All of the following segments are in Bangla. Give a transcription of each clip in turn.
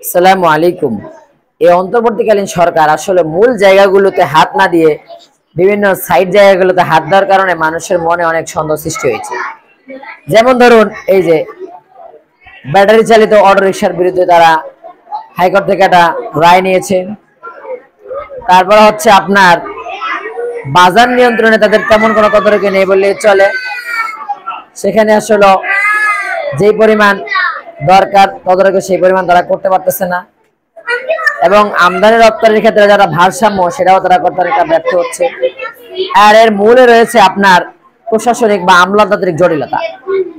আসসালামু আলাইকুম। এই অন্তর্বর্তীকালীন সরকার আসলে মূল জায়গাগুলোতে হাত না দিয়ে বিভিন্ন সাইড জায়গাগুলোতে হাত দেওয়ার কারণে মানুষের মনে অনেক সন্দেহ সৃষ্টি হয়েছে। যেমন ধরুন, এই যে ব্যাটারি চালিত অটো রিকশার বিরুদ্ধে তারা হাইকোর্ট থেকে একটা রায় নিয়েছে। তারপর হচ্ছে আপনার বাজার নিয়ন্ত্রণে তাদের তেমন কোনো তদারকি নেই বললেই চলে। সেখানে আসলে যেই পরিমাণ দরকার তদারকি সেই পরিমাণ তারা করতে পারতেছে না, এবং আমদানি রপ্তানির ক্ষেত্রে যারা ভারসাম্য সেটাও তারা করতে অনেকটা ব্যর্থ হচ্ছে। আর এর মূলে রয়েছে আপনার প্রশাসনিক বা আমলাতান্ত্রিক জটিলতা,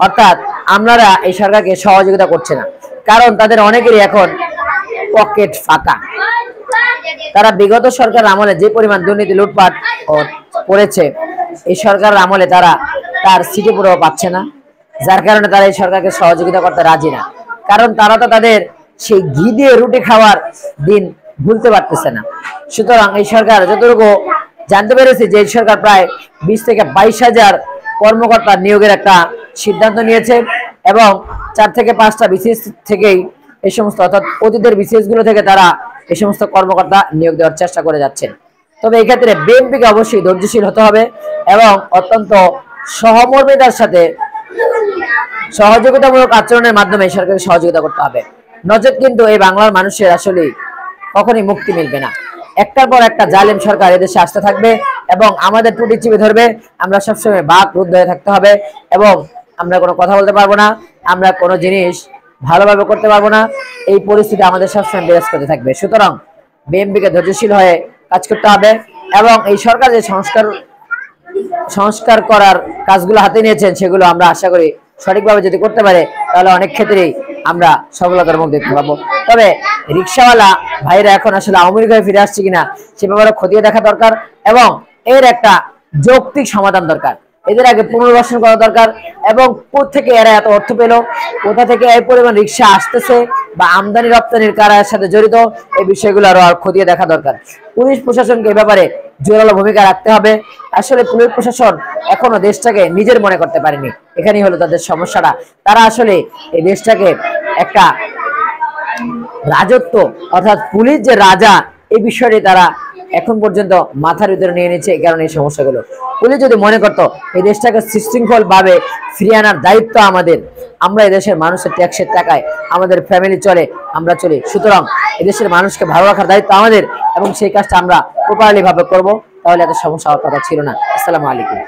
অর্থাৎ আমলারা এই সরকারকে সহযোগিতা করছে না, কারণ তাদের অনেকেরই এখন পকেট ফাঁকা। তারা বিগত সরকার আমলে যে পরিমাণ দুর্নীতি লুটপাট করেছে, এই সরকার আমলে তারা তার সিটি পুরো পাচ্ছে না, যার কারণে তারা এই সরকারকে সহযোগিতা করতে রাজি না। কারণ তারা তো তাদের সেই ঘি দিয়ে রুটি খাওয়ার দিন ভুলতে পারতেছে না। সুতরাং এই সরকার যতটুকু জানতে পেরেছে যে এই সরকার প্রায় 20 থেকে 22,000 কর্মকর্তা নিয়োগের একটা সিদ্ধান্ত নিয়েছে, এবং 4 থেকে 5টা বিসিএস থেকেই এই সমস্ত, অর্থাৎ অতীতের বিসিএস গুলো থেকে তারা এই সমস্ত কর্মকর্তা নিয়োগ দেওয়ার চেষ্টা করে যাচ্ছেন। তবে এই ক্ষেত্রে বিএনপিকে অবশ্যই ধৈর্যশীল হতে হবে এবং অত্যন্ত সহমর্মিতার সাথে সহযোগিতামূলক আচরণের মাধ্যমে সরকারকে সহযোগিতা করতে হবে। নচেত কিন্তু এই বাংলার মানুষের আসলে কখনোই মুক্তি মিলবে না। একটার পর একটা জালেম সরকার এদেশে আসতে থাকবে এবং আমাদের টুটি চিপে ধরবে। আমরা সবসময় বাক রুদ্ধ হয়ে থাকতে হবে এবং আমরা কোনো কথা বলতে পারবো না, আমরা কোনো জিনিস ভালোভাবে করতে পারবো না। এই পরিস্থিতি আমাদের সবসময় বিরাজ করতে থাকবে। সুতরাং বিএনপিকে ধৈর্যশীল হয়ে কাজ করতে হবে এবং এই সরকার যে সংস্কার করার কাজগুলো হাতে নিয়েছেন সেগুলো আমরা আশা করি সঠিকভাবে যদি করতে পারে তাহলে অনেক ক্ষেত্রেই আমরা সফলতার মুখ দেখতে পাবো। তবে রিক্সাওয়ালা ভাইরা এখন আসলে আওয়ামী লীগ হয়ে ফিরে আসছে কিনা সে ব্যাপারে খতিয়ে দেখা দরকার এবং এর একটা যৌক্তিক সমাধান দরকার। এদের আগে পুনর্বাসন করা দরকার এবং কোথেকে এরা এত অর্থ পেল, কোথা থেকে এই পরিমাণ রিক্সা আসতেছে বা আমদানি রপ্তানির কারণের সাথে জড়িত, এই বিষয়গুলো আরো খতিয়ে দেখা দরকার। পুলিশ প্রশাসনকে এই ব্যাপারে জোরালো ভূমিকা রাখতে হবে। আসলে পুলিশ প্রশাসন এখনো দেশটাকে নিজের মনে করতে পারেনি, এখানেই হলো তাদের সমস্যাটা। তারা আসলে এই দেশটাকে একটা রাজত্ব, অর্থাৎ পুলিশ যে রাজা, এই বিষয়টি তারা এখন পর্যন্ত মাথার ভিতরে নিয়ে নিচ্ছে। এই কারণে এই সমস্যাগুলো, পুলিশ যদি মনে করতো এই দেশটাকে সুশৃঙ্খল ভাবে ফিরিয়ে আনার দায়িত্ব আমাদের, আমরা এদেশের মানুষের ট্যাক্সের টাকায় আমাদের ফ্যামিলি চলে, আমরা চলি, সুতরাং এদেশের মানুষকে ভালো রাখার দায়িত্ব আমাদের এবং সেই কাজটা আমরা প্রপারলি ভাবে করবো, তাহলে এত সমস্যা হওয়ার কথা ছিল না। আসসালামু আলাইকুম।